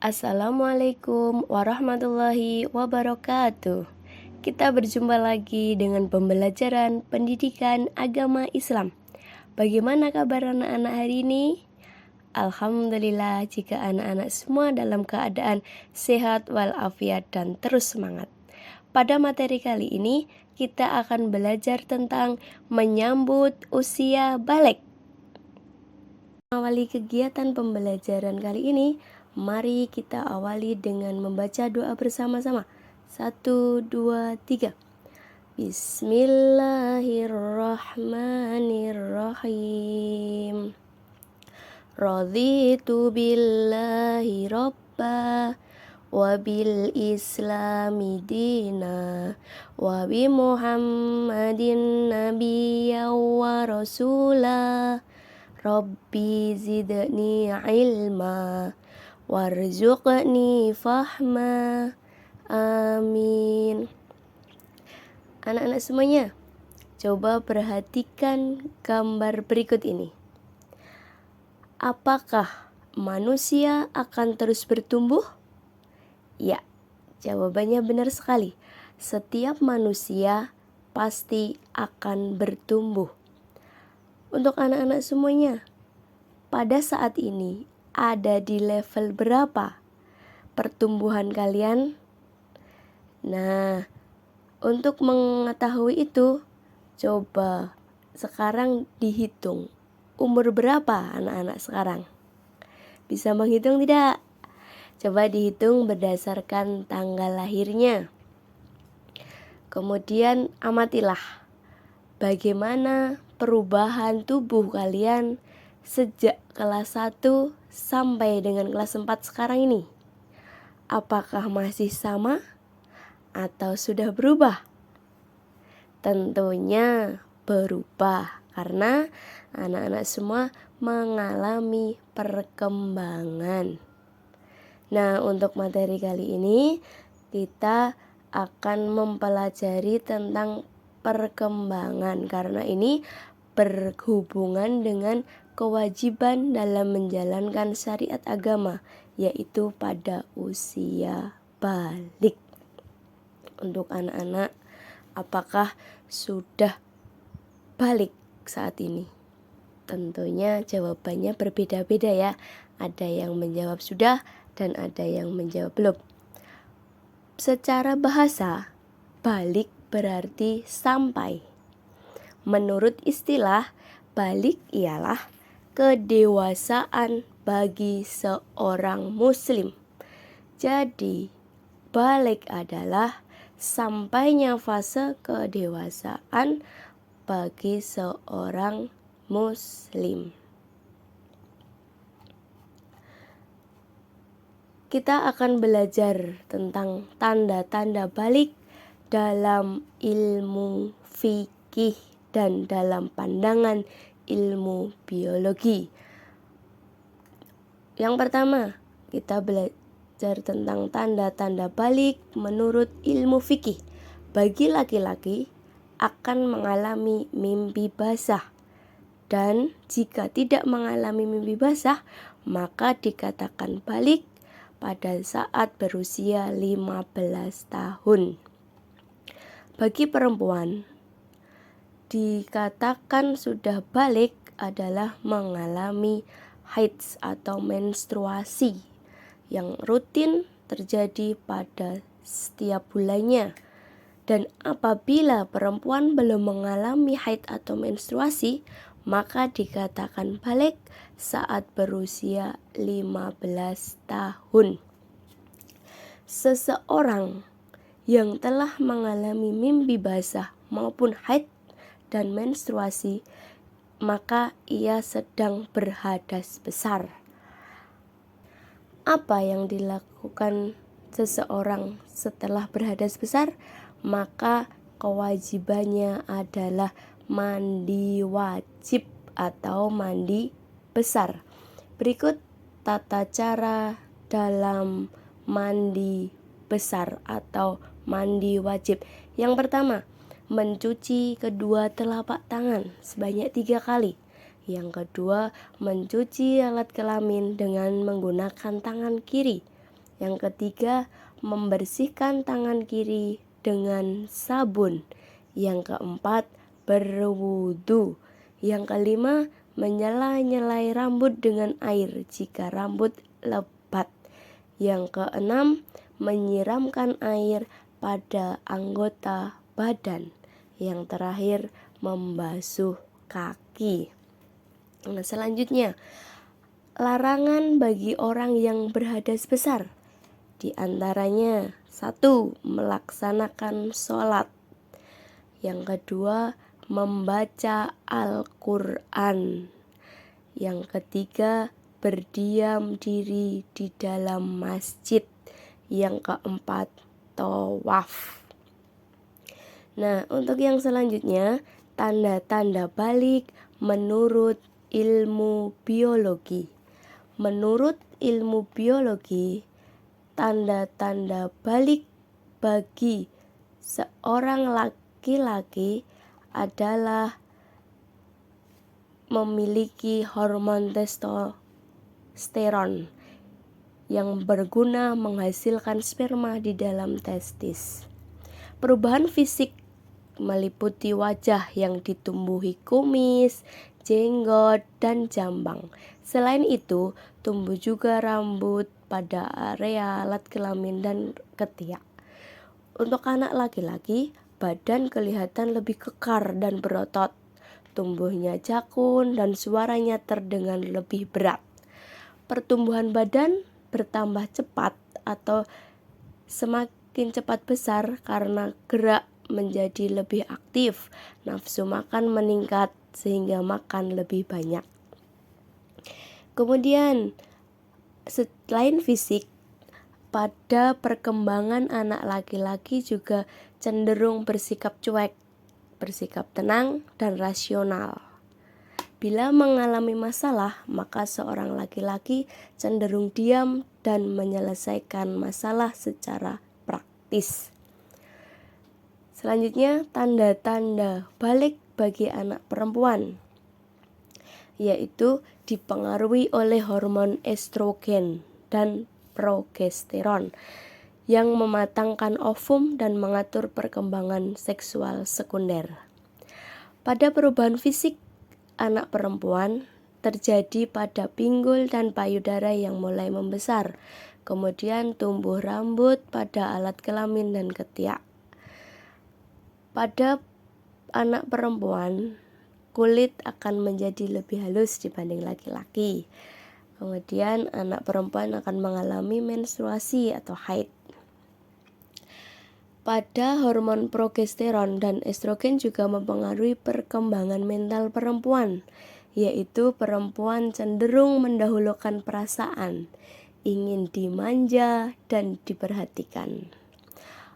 Assalamualaikum warahmatullahi wabarakatuh. Kita berjumpa lagi dengan pembelajaran pendidikan agama Islam. Bagaimana kabar anak-anak hari ini? Alhamdulillah jika anak-anak semua dalam keadaan sehat walafiat dan terus semangat. Pada materi kali ini kita akan belajar tentang menyambut usia balik. Awali kegiatan pembelajaran kali ini, mari kita awali dengan membaca doa bersama-sama. 1, 2, 3. Bismillahirrahmanirrahim. Raditu billahi robba wa bil islami dina wa bi muhammadin nabiyya wa rasulah. Rabbi zidni ilma warzuqni fahma. Amin. Anak-anak semuanya, coba perhatikan gambar berikut ini. Apakah manusia akan terus bertumbuh? Ya, jawabannya benar sekali. Setiap manusia pasti akan bertumbuh. Untuk anak-anak semuanya, pada saat ini ada di level berapa pertumbuhan kalian? Nah, untuk mengetahui itu, coba sekarang dihitung. Umur berapa anak-anak sekarang? Bisa menghitung tidak? Coba dihitung berdasarkan tanggal lahirnya. Kemudian amatilah bagaimana perubahan tubuh kalian sejak kelas 1 sampai dengan kelas 4 sekarang ini. Apakah masih sama atau sudah berubah? Tentunya berubah karena anak-anak semua mengalami perkembangan. Nah, untuk materi kali ini kita akan mempelajari tentang perkembangan karena ini berhubungan dengan kewajiban dalam menjalankan syariat agama, yaitu pada usia balik. Untuk anak-anak, apakah sudah balik saat ini? Tentunya jawabannya berbeda-beda ya. Ada yang menjawab sudah dan ada yang menjawab belum. Secara bahasa, balik berarti sampai. Menurut istilah, balik ialah kedewasaan bagi seorang muslim. Jadi, balik adalah sampainya fase kedewasaan bagi seorang muslim. Kita akan belajar tentang tanda-tanda balik dalam ilmu fikih dan dalam pandangan ilmu biologi. Yang pertama, kita belajar tentang tanda-tanda balik menurut ilmu fikih. Bagi laki-laki akan mengalami mimpi basah, dan jika tidak mengalami mimpi basah, maka dikatakan balik pada saat berusia 15 tahun. Bagi perempuan, dikatakan sudah balik adalah mengalami haid atau menstruasi yang rutin terjadi pada setiap bulannya. Dan apabila perempuan belum mengalami haid atau menstruasi, maka dikatakan balik saat berusia 15 tahun. Seseorang yang telah mengalami mimpi basah maupun haid dan menstruasi, maka ia sedang berhadas besar. Apa yang dilakukan seseorang setelah berhadas besar? Maka kewajibannya adalah mandi wajib atau mandi besar. Berikut tata cara dalam mandi besar atau mandi wajib. Yang pertama, mencuci kedua telapak tangan sebanyak 3 kali. Yang kedua, mencuci alat kelamin dengan menggunakan tangan kiri. Yang ketiga, membersihkan tangan kiri dengan sabun. Yang keempat, berwudu. Yang kelima, menyela-nyelai rambut dengan air jika rambut lebat. Yang keenam, menyiramkan air pada anggota badan. Yang terakhir, membasuh kaki. Nah, selanjutnya, larangan bagi orang yang berhadas besar. Di antaranya, 1. Melaksanakan sholat. Yang kedua, membaca Al-Quran. Yang ketiga, berdiam diri di dalam masjid. Yang keempat, tawaf. Nah, untuk yang selanjutnya, tanda-tanda balik menurut ilmu biologi. Menurut ilmu biologi, tanda-tanda balik bagi seorang laki-laki adalah memiliki hormon testosteron yang berguna menghasilkan sperma di dalam testis. Perubahan fisik meliputi wajah yang ditumbuhi kumis, jenggot, dan jambang. Selain itu, tumbuh juga rambut pada area alat kelamin dan ketiak. Untuk anak laki-laki, badan kelihatan lebih kekar dan berotot. Tumbuhnya jakun dan suaranya terdengar lebih berat. Pertumbuhan badan bertambah cepat atau semakin cepat besar karena gerak menjadi lebih aktif, nafsu makan meningkat sehingga makan lebih banyak. Kemudian, selain fisik, pada perkembangan anak laki-laki juga cenderung bersikap cuek, bersikap tenang dan rasional. Bila mengalami masalah, maka seorang laki-laki cenderung diam dan menyelesaikan masalah secara praktis. Selanjutnya, tanda-tanda balik bagi anak perempuan, yaitu dipengaruhi oleh hormon estrogen dan progesteron yang mematangkan ovum dan mengatur perkembangan seksual sekunder. Pada perubahan fisik anak perempuan terjadi pada pinggul dan payudara yang mulai membesar, kemudian tumbuh rambut pada alat kelamin dan ketiak. Pada anak perempuan, kulit akan menjadi lebih halus dibanding laki-laki. Kemudian anak perempuan akan mengalami menstruasi atau haid. Pada hormon progesteron dan estrogen juga mempengaruhi perkembangan mental perempuan, yaitu perempuan cenderung mendahulukan perasaan, ingin dimanja dan diperhatikan.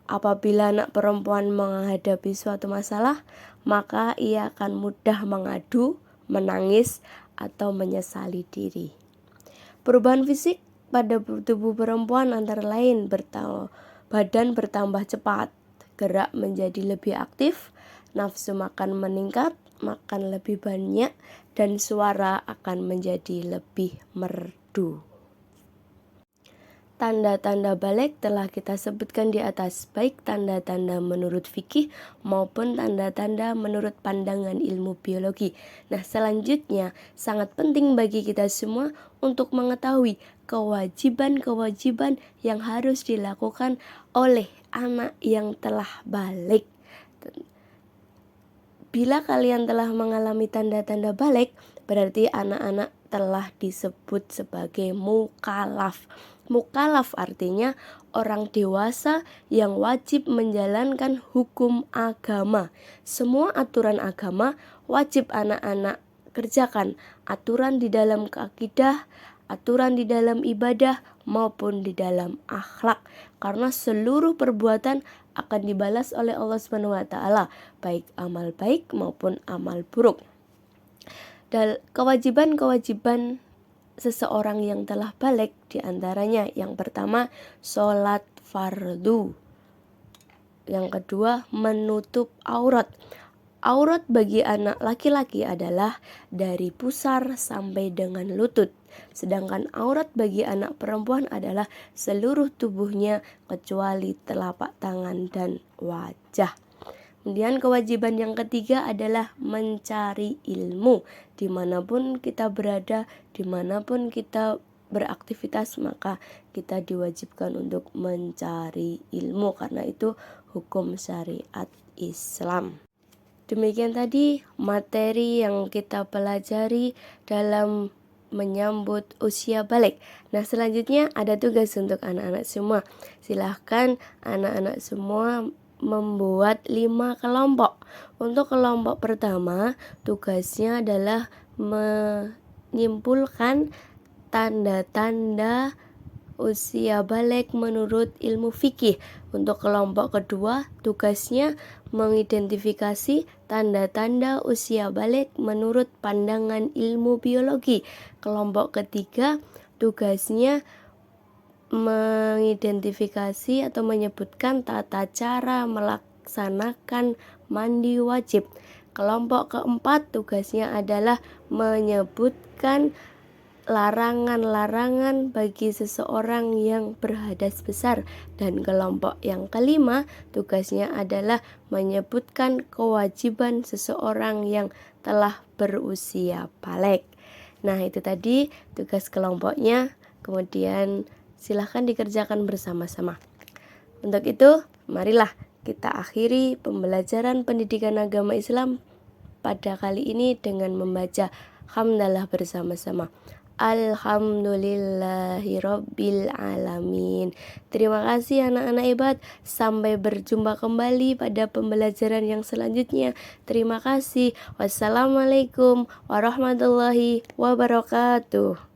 Apabila anak perempuan menghadapi suatu masalah, maka ia akan mudah mengadu, menangis, atau menyesali diri. Perubahan fisik pada tubuh perempuan antara lain badan bertambah cepat, gerak menjadi lebih aktif, nafsu makan meningkat, makan lebih banyak, dan suara akan menjadi lebih merdu. Tanda-tanda balik telah kita sebutkan di atas, baik tanda-tanda menurut fikih maupun tanda-tanda menurut pandangan ilmu biologi. Nah, selanjutnya sangat penting bagi kita semua untuk mengetahui kewajiban-kewajiban yang harus dilakukan oleh anak yang telah balik. Bila kalian telah mengalami tanda-tanda balik, berarti anak-anak telah disebut sebagai mukallaf. Mukallaf artinya orang dewasa yang wajib menjalankan hukum agama. Semua aturan agama wajib anak-anak kerjakan. Aturan di dalam akidah, aturan di dalam ibadah maupun di dalam akhlak. Karena seluruh perbuatan akan dibalas oleh Allah SWT, baik amal baik maupun amal buruk. Dan kewajiban-kewajiban seseorang yang telah balik diantaranya, yang pertama sholat fardu, yang kedua menutup aurat. Aurat bagi anak laki-laki adalah dari pusar sampai dengan lutut, Sedangkan aurat bagi anak perempuan adalah seluruh tubuhnya kecuali telapak tangan dan wajah. Kemudian kewajiban yang ketiga adalah mencari ilmu. Dimanapun kita berada, dimanapun kita beraktivitas, maka kita diwajibkan untuk mencari ilmu, karena itu hukum syariat Islam. Demikian tadi materi yang kita pelajari dalam menyambut usia balik. Nah, selanjutnya ada tugas untuk anak-anak semua. Silahkan anak-anak semua membuat 5 kelompok. Untuk kelompok pertama, tugasnya adalah menyimpulkan tanda-tanda usia balik menurut ilmu fikih. Untuk kelompok kedua, tugasnya mengidentifikasi tanda-tanda usia balik menurut pandangan ilmu biologi. Kelompok ketiga, tugasnya mengidentifikasi atau menyebutkan tata cara melaksanakan mandi wajib. Kelompok keempat, tugasnya adalah menyebutkan larangan-larangan bagi seseorang yang berhadas besar. Dan kelompok yang kelima, tugasnya adalah menyebutkan kewajiban seseorang yang telah berusia balik. Nah, itu tadi tugas kelompoknya. Kemudian silahkan dikerjakan bersama-sama. Untuk itu, marilah kita akhiri pembelajaran pendidikan agama Islam pada kali ini dengan membaca hamdalah bersama-sama. Alhamdulillahirabbil alamin. Terima kasih anak-anak hebat. Sampai berjumpa kembali pada pembelajaran yang selanjutnya. Terima kasih. Wassalamualaikum warahmatullahi wabarakatuh.